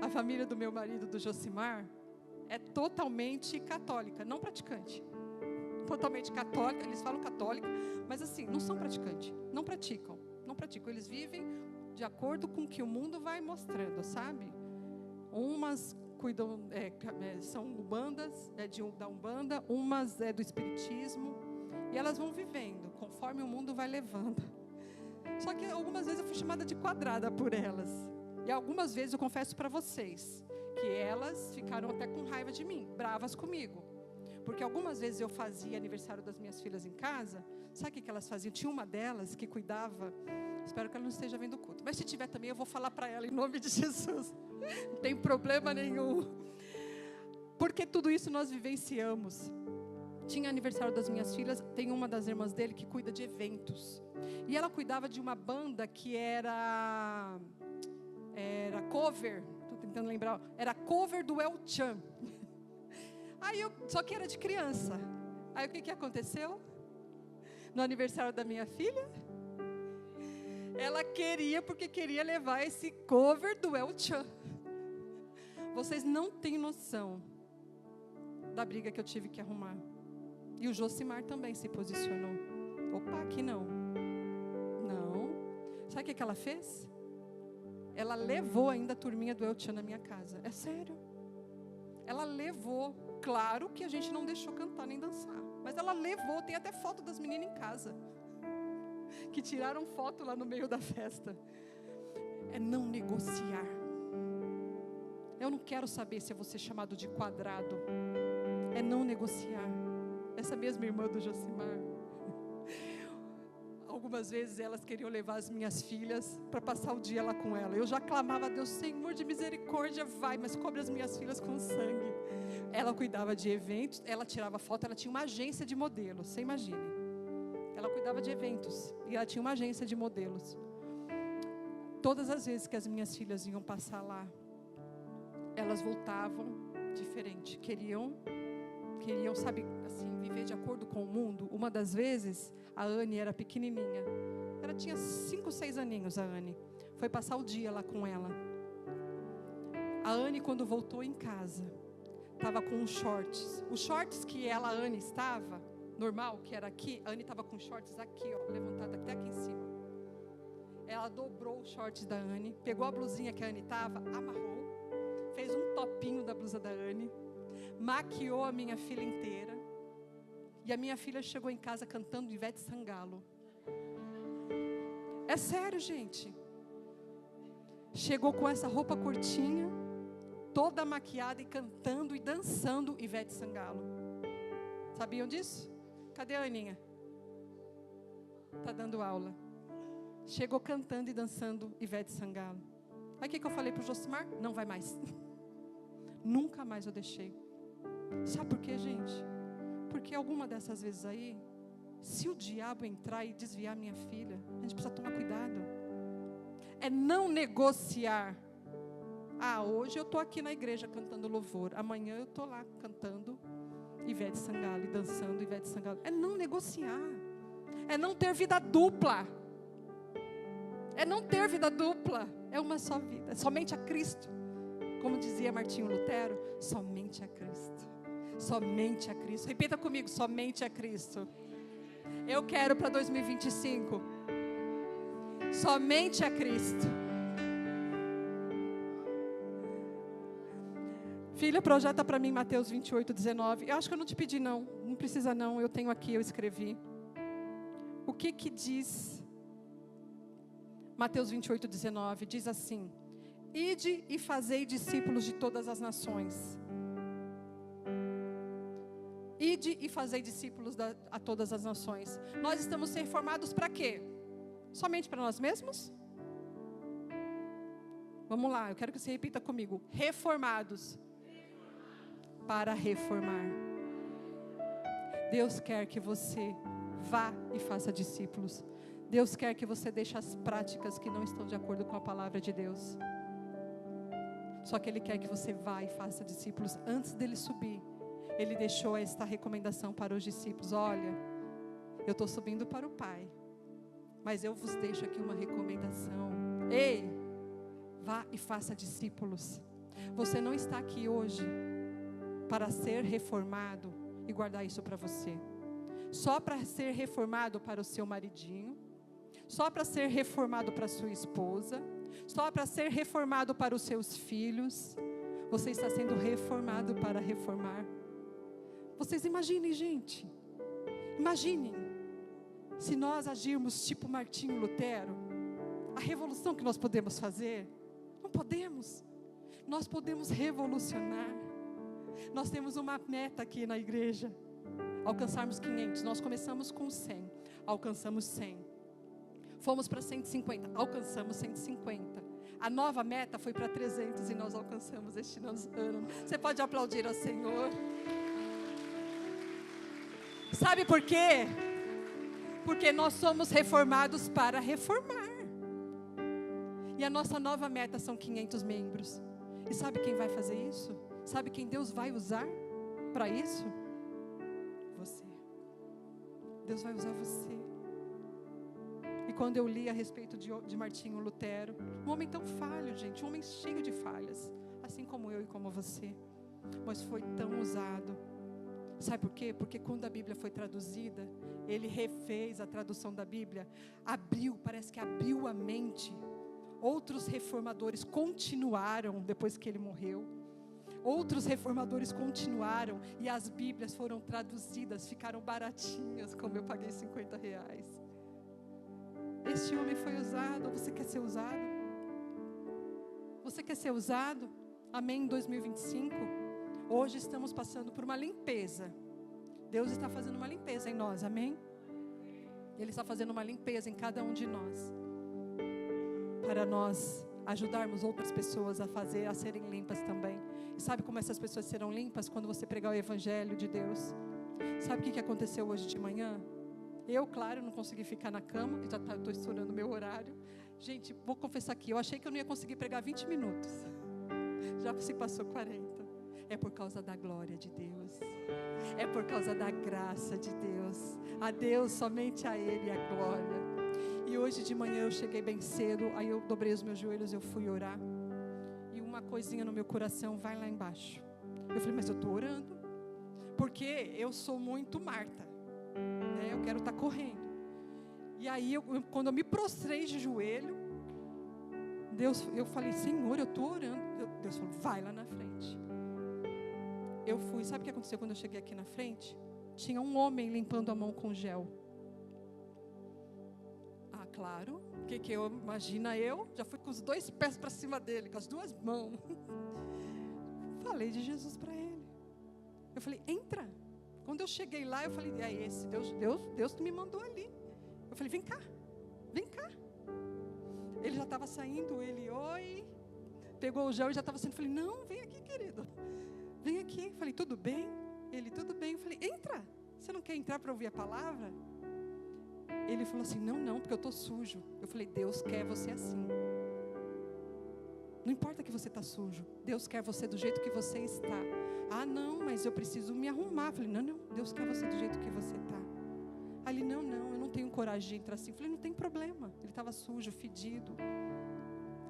A família do meu marido, do Josimar, é totalmente católica, não praticante. Totalmente católica, eles falam católica, mas assim, não são praticantes, não praticam. Eles vivem de acordo com o que o mundo vai mostrando, sabe? Umas cuidam, são umbandas, da Umbanda, umas do Espiritismo, e elas vão vivendo conforme o mundo vai levando. Só que algumas vezes eu fui chamada de quadrada por elas. E algumas vezes eu confesso para vocês que elas ficaram até com raiva de mim, bravas comigo. Porque algumas vezes eu fazia aniversário das minhas filhas em casa. Sabe o que elas faziam? Tinha uma delas que cuidava. Espero que ela não esteja vendo o culto. Mas se tiver também, eu vou falar para ela em nome de Jesus. Não tem problema nenhum. Porque tudo isso nós vivenciamos. Tinha aniversário das minhas filhas. Tem uma das irmãs dele que cuida de eventos. E ela cuidava de uma banda que era cover. Estou tentando lembrar. Era cover do El Chan. Só que era de criança. Aí o que aconteceu? No aniversário da minha filha, ela porque queria levar esse cover do El Chan. Vocês não têm noção da briga que eu tive que arrumar. E o Josimar também se posicionou. Opa, aqui não. Não. Sabe o que ela fez? Ela levou ainda a turminha do El Chan na minha casa. É sério. Ela levou. Claro que a gente não deixou cantar nem dançar. Mas ela levou, tem até foto das meninas em casa. Que tiraram foto lá no meio da festa. É não negociar. Eu não quero saber se eu vou ser chamado de quadrado. É não negociar. Essa mesma irmã do Josimar. Algumas vezes elas queriam levar as minhas filhas para passar o dia lá com ela. Eu já clamava a Deus, Senhor de misericórdia, vai, mas cobre as minhas filhas com sangue. Ela cuidava de eventos, ela tirava foto, ela tinha uma agência de modelos, você imagine. Ela cuidava de eventos e ela tinha uma agência de modelos. Todas as vezes que as minhas filhas iam passar lá, elas voltavam diferente, queriam, sabe, assim, viver de acordo com o mundo. Uma das vezes, a Anne era pequenininha, ela tinha 5, 6 aninhos, a Anne, foi passar o dia lá com ela. A Anne, quando voltou em casa, estava com os shorts que a Anne estava, normal, que era aqui, a Anne estava com shorts aqui, ó, levantado até aqui em cima. ela dobrou o short da Anne, pegou a blusinha que a Anne estava, amarrou, fez um topinho da blusa da Anne, maquiou a minha filha inteira, e a minha filha chegou em casa cantando Ivete Sangalo. É sério, gente. Chegou com essa roupa curtinha, toda maquiada e cantando e dançando Ivete Sangalo. Sabiam disso? Cadê a Aninha? Está dando aula. Chegou cantando e dançando Ivete Sangalo. Aí o que eu falei para o Josimar? Não vai mais. Nunca mais eu deixei. Sabe por quê, gente? Porque alguma dessas vezes aí, se o diabo entrar e desviar minha filha, a gente precisa tomar cuidado. É não negociar. Hoje eu estou aqui na igreja cantando louvor. Amanhã eu estou lá cantando Ivete Sangalo e dançando Ivete Sangalo. É não negociar. É não ter vida dupla. É não ter vida dupla. É uma só vida. Somente a Cristo. Como dizia Martinho Lutero, somente a Cristo. Somente a Cristo. Repita comigo, somente a Cristo. Eu quero para 2025. Somente a Cristo. Filha, projeta para mim Mateus 28, 19. Eu acho que eu não te pedi não. Não precisa não, eu tenho aqui, eu escrevi. O que diz Mateus 28, 19? Diz assim: ide e fazei discípulos de todas as nações. Ide e fazei discípulos a todas as nações. Nós estamos reformados para quê? Somente para nós mesmos? Vamos lá, eu quero que você repita comigo. Reformados para reformar. Deus quer que você vá e faça discípulos. Deus quer que você deixe as práticas que não estão de acordo com a palavra de Deus. Só que Ele quer que você vá e faça discípulos. Antes dele subir, Ele deixou esta recomendação para os discípulos: olha, eu estou subindo para o Pai, mas eu vos deixo aqui uma recomendação. Ei, vá e faça discípulos. Você não está aqui hoje para ser reformado e guardar isso para você. Só para ser reformado para o seu maridinho, só para ser reformado para a sua esposa, só para ser reformado para os seus filhos. Você está sendo reformado para reformar. Vocês imaginem, gente, imaginem, se nós agirmos tipo Martinho Lutero, a revolução que nós podemos fazer. Não podemos. Nós podemos revolucionar. Nós temos uma meta aqui na igreja: alcançarmos 500. Nós começamos com 100, alcançamos 100. Fomos para 150, alcançamos 150. A nova meta foi para 300 e nós alcançamos este ano. Você pode aplaudir ao Senhor. Sabe por quê? Porque nós somos reformados para reformar. E a nossa nova meta são 500 membros. E sabe quem vai fazer isso? Sabe quem Deus vai usar para isso? Você. Deus vai usar você. E quando eu li a respeito de Martinho Lutero, um homem tão falho, gente, um homem cheio de falhas, assim como eu e como você, mas foi tão usado. Sabe por quê? Porque quando a Bíblia foi traduzida, ele refez a tradução da Bíblia, parece que abriu a mente. Outros reformadores continuaram depois que ele morreu. Outros reformadores continuaram e as Bíblias foram traduzidas, ficaram baratinhas, como eu paguei R$50. Este homem foi usado. Você quer ser usado? Você quer ser usado? Amém? Em 2025, hoje estamos passando por uma limpeza. Deus está fazendo uma limpeza em nós, amém? Ele está fazendo uma limpeza em cada um de nós, para nós ajudarmos outras pessoas a serem limpas também. E sabe como essas pessoas serão limpas? Quando você pregar o Evangelho de Deus. Sabe o que aconteceu hoje de manhã? Eu, claro, não consegui ficar na cama, já estou estourando meu horário. Gente, vou confessar aqui, eu achei que eu não ia conseguir pregar 20 minutos. Já se passou 40. É por causa da glória de Deus. É por causa da graça de Deus. A Deus, somente a Ele a glória. E hoje de manhã eu cheguei bem cedo, aí eu dobrei os meus joelhos, eu fui orar. E uma coisinha no meu coração, vai lá embaixo. Eu falei, mas eu estou orando. Porque eu sou muito Marta. Eu quero estar correndo. E aí, quando eu me prostrei de joelho, eu falei, Senhor, eu estou orando. Deus falou, vai lá na frente. Eu fui, sabe o que aconteceu quando eu cheguei aqui na frente? Tinha um homem limpando a mão com gel. Ah, claro, imagina eu, já fui com os 2 pés para cima dele, com as 2 mãos. Falei de Jesus para ele. Eu falei, entra. Quando eu cheguei lá, eu falei, é esse, Deus me mandou ali. Eu falei, vem cá. Ele já estava saindo, oi, pegou o gel e já estava saindo. Eu falei, não, vem aqui, querido, vem aqui. Eu falei, tudo bem? Ele, tudo bem. Eu falei, entra, você não quer entrar para ouvir a palavra? Ele falou assim, não, porque eu estou sujo. Eu falei, Deus quer você assim. Não importa que você está sujo, Deus quer você do jeito que você está. Ah, não, mas eu preciso me arrumar. Eu falei, não, Deus quer você do jeito que você está. Aí ele, não, eu não tenho coragem de entrar assim. Eu falei, não tem problema. Ele estava sujo, fedido,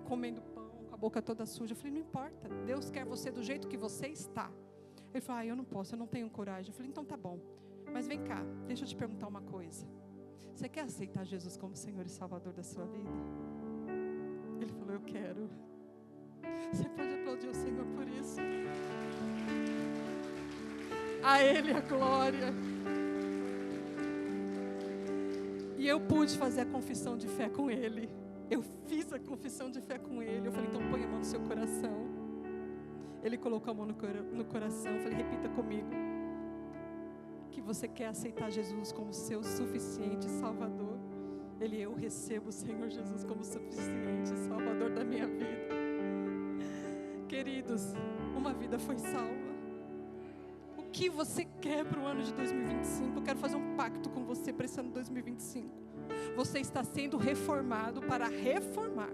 comendo pão, com a boca toda suja. Eu falei, não importa, Deus quer você do jeito que você está. Ele falou, eu não posso, eu não tenho coragem. Eu falei, então tá bom, mas vem cá, deixa eu te perguntar uma coisa. Você quer aceitar Jesus como Senhor e Salvador da sua vida? Ele falou, eu quero. Você pode aplaudir o Senhor por isso? A Ele a glória. E eu pude fazer a confissão de fé com Ele. Eu fiz a confissão de fé com Ele. Eu falei, então põe a mão no seu coração. Ele colocou a mão no coração. Eu falei, repita comigo. Que você quer aceitar Jesus como seu suficiente Salvador. Eu recebo o Senhor Jesus como suficiente Salvador da minha vida. Queridos, uma vida foi salva. O que você quer para o ano de 2025? Eu quero fazer um pacto com você para esse ano de 2025. Você está sendo reformado para reformar.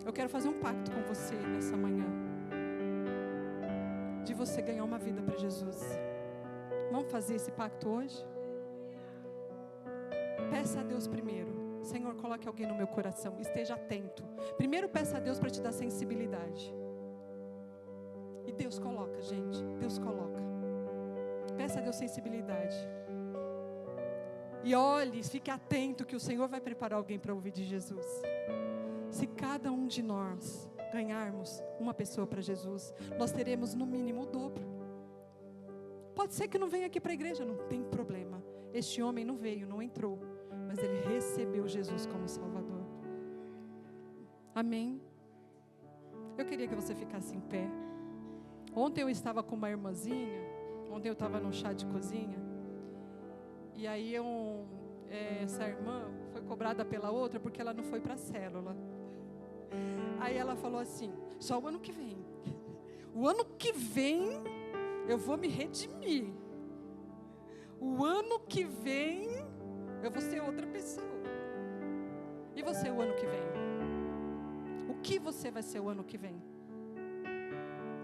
Eu quero fazer um pacto com você nessa manhã. De você ganhar uma vida para Jesus. Vamos fazer esse pacto hoje? Peça a Deus primeiro. Senhor, coloque alguém no meu coração. Esteja atento. Primeiro peça a Deus para te dar sensibilidade. E Deus coloca, gente. Deus coloca. Peça a Deus sensibilidade. E olhe, fique atento que o Senhor vai preparar alguém para ouvir de Jesus. Se cada um de nós ganharmos uma pessoa para Jesus, nós teremos no mínimo o dobro. Pode ser que não venha aqui para a igreja, não tem problema. Este homem não veio, não entrou, mas ele recebeu Jesus como Salvador. Amém? Eu queria que você ficasse em pé. Ontem eu estava com uma irmãzinha, ontem eu estava no chá de cozinha, e aí essa irmã foi cobrada pela outra porque ela não foi para a célula. Aí ela falou assim, só o ano que vem. O ano que vem eu vou me redimir. O ano que vem eu vou ser outra pessoa. E você o ano que vem? O que você vai ser o ano que vem?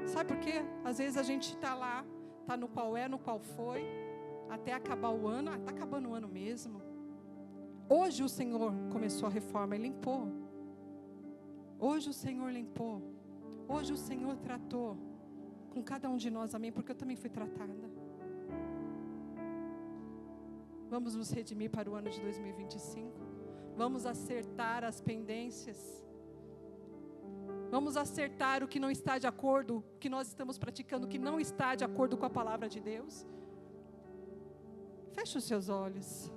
Sabe por quê? Às vezes a gente está lá, está no qual é, no qual foi, até acabar o ano. Está acabando o ano mesmo. Hoje o Senhor começou a reforma e limpou. Hoje o Senhor limpou. Hoje o Senhor tratou com cada um de nós, amém? Porque eu também fui tratada. Vamos nos redimir para o ano de 2025. Vamos acertar as pendências. Vamos acertar o que não está de acordo, o que nós estamos praticando, o que não está de acordo com a palavra de Deus. Feche os seus olhos.